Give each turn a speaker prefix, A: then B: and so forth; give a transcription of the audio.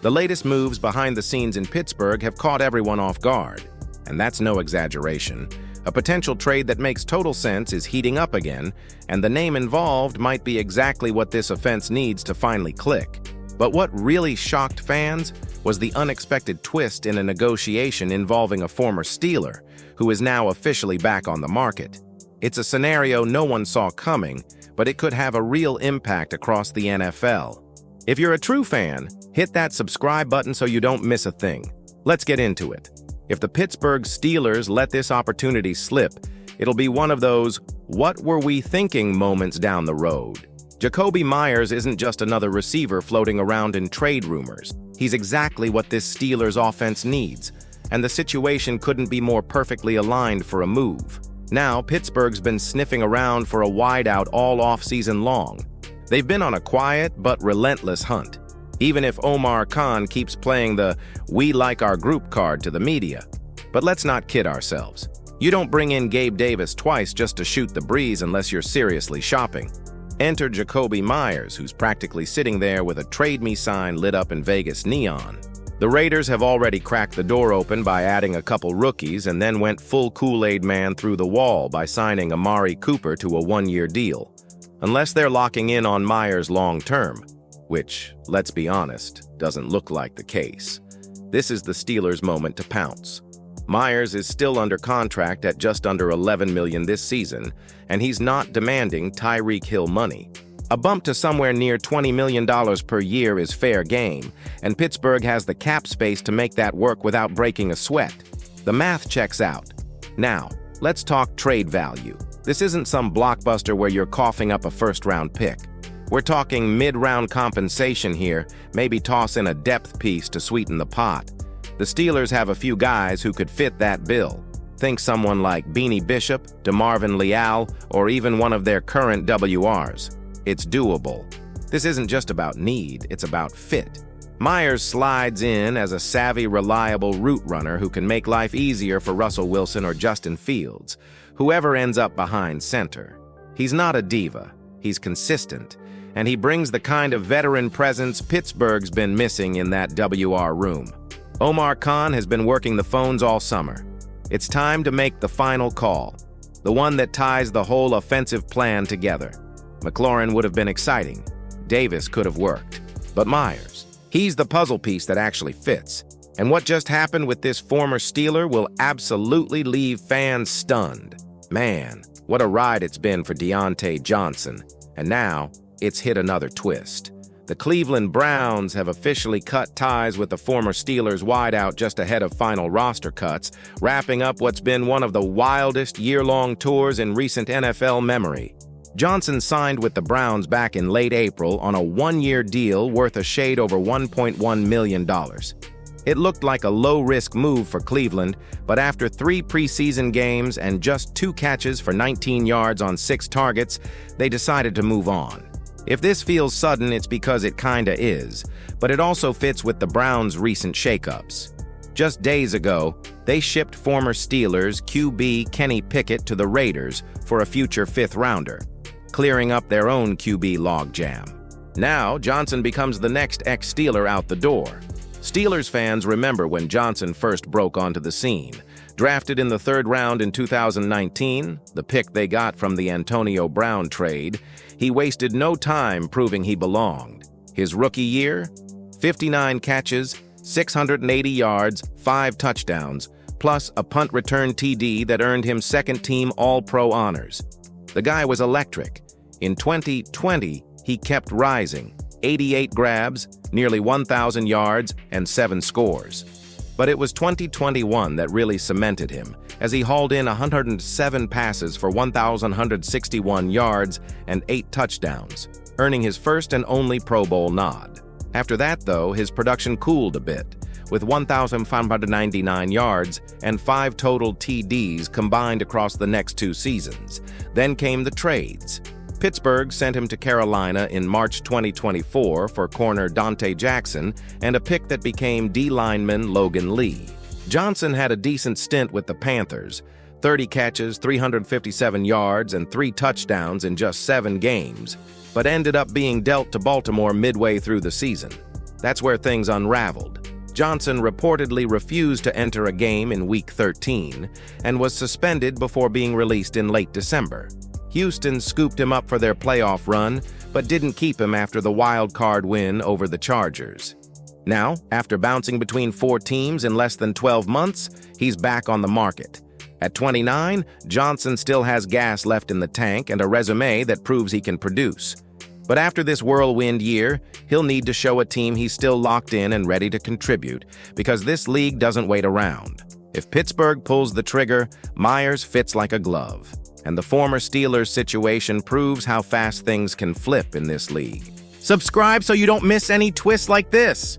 A: The latest moves behind the scenes in Pittsburgh have caught everyone off guard. And that's no exaggeration. A potential trade that makes total sense is heating up again, and the name involved might be exactly what this offense needs to finally click. But what really shocked fans was the unexpected twist in a negotiation involving a former Steeler, who is now officially back on the market. It's a scenario no one saw coming, but it could have a real impact across the NFL. If you're a true fan, hit that subscribe button so you don't miss a thing. Let's get into it. If the Pittsburgh Steelers let this opportunity slip, it'll be one of those "what were we thinking" moments down the road. Jacobe Meyers isn't just another receiver floating around in trade rumors. He's exactly what this Steelers offense needs, and the situation couldn't be more perfectly aligned for a move. Now, Pittsburgh's been sniffing around for a wideout all offseason long. They've been on a quiet but relentless hunt, even if Omar Khan keeps playing the "we like our group" card to the media. But let's not kid ourselves. You don't bring in Gabe Davis twice just to shoot the breeze unless you're seriously shopping. Enter Jacobe Meyers, who's practically sitting there with a "trade me" sign lit up in Vegas neon. The Raiders have already cracked the door open by adding a couple rookies and then went full Kool-Aid man through the wall by signing Amari Cooper to a one-year deal. Unless they're locking in on Meyers long-term, which, let's be honest, doesn't look like the case. This is the Steelers' moment to pounce. Meyers is still under contract at just under $11 million this season, and he's not demanding Tyreek Hill money. A bump to somewhere near $20 million per year is fair game, and Pittsburgh has the cap space to make that work without breaking a sweat. The math checks out. Now, let's talk trade value. This isn't some blockbuster where you're coughing up a first-round pick. We're talking mid-round compensation here, maybe toss in a depth piece to sweeten the pot. The Steelers have a few guys who could fit that bill. Think someone like Beanie Bishop, DeMarvin Leal, or even one of their current WRs. It's doable. This isn't just about need, it's about fit. Meyers slides in as a savvy, reliable route runner who can make life easier for Russell Wilson or Justin Fields, whoever ends up behind center. He's not a diva, he's consistent, and he brings the kind of veteran presence Pittsburgh's been missing in that WR room. Omar Khan has been working the phones all summer. It's time to make the final call, the one that ties the whole offensive plan together. McLaurin would have been exciting. Davis could have worked. But Meyers, he's the puzzle piece that actually fits. And what just happened with this former Steeler will absolutely leave fans stunned. Man, what a ride it's been for Deontay Johnson. And now, it's hit another twist. The Cleveland Browns have officially cut ties with the former Steelers wideout just ahead of final roster cuts, wrapping up what's been one of the wildest year-long tours in recent NFL memory. Johnson signed with the Browns back in late April on a one-year deal worth a shade over $1.1 million. It looked like a low-risk move for Cleveland, but after 3 preseason games and just 2 catches for 19 yards on 6 targets, they decided to move on. If this feels sudden, it's because it kinda is, but it also fits with the Browns' recent shakeups. Just days ago, they shipped former Steelers QB Kenny Pickett to the Raiders for a future 5th-rounder, clearing up their own QB logjam. Now, Johnson becomes the next ex-Steeler out the door. Steelers fans remember when Johnson first broke onto the scene. Drafted in the 3rd round in 2019, the pick they got from the Antonio Brown trade, he wasted no time proving he belonged. His rookie year, 59 catches, 680 yards, 5 touchdowns, plus a punt return TD that earned him second-team All-Pro honors. The guy was electric. In 2020, he kept rising. 88 grabs, nearly 1,000 yards, and 7 scores. But it was 2021 that really cemented him, as he hauled in 107 passes for 1,161 yards and 8 touchdowns, earning his first and only Pro Bowl nod. After that, though, his production cooled a bit, with 1,599 yards and 5 total TDs combined across the next 2 seasons. Then came the trades. Pittsburgh sent him to Carolina in March 2024 for corner Deontay Johnson and a pick that became D-lineman Logan Lee. Johnson had a decent stint with the Panthers, 30 catches, 357 yards, and 3 touchdowns in just 7 games, but ended up being dealt to Baltimore midway through the season. That's where things unraveled. Johnson reportedly refused to enter a game in Week 13 and was suspended before being released in late December. Houston scooped him up for their playoff run, but didn't keep him after the wild card win over the Chargers. Now, after bouncing between 4 teams in less than 12 months, he's back on the market. At 29, Johnson still has gas left in the tank and a resume that proves he can produce. But after this whirlwind year, he'll need to show a team he's still locked in and ready to contribute, because this league doesn't wait around. If Pittsburgh pulls the trigger, Meyers fits like a glove. And the former Steelers situation proves how fast things can flip in this league. Subscribe so you don't miss any twists like this.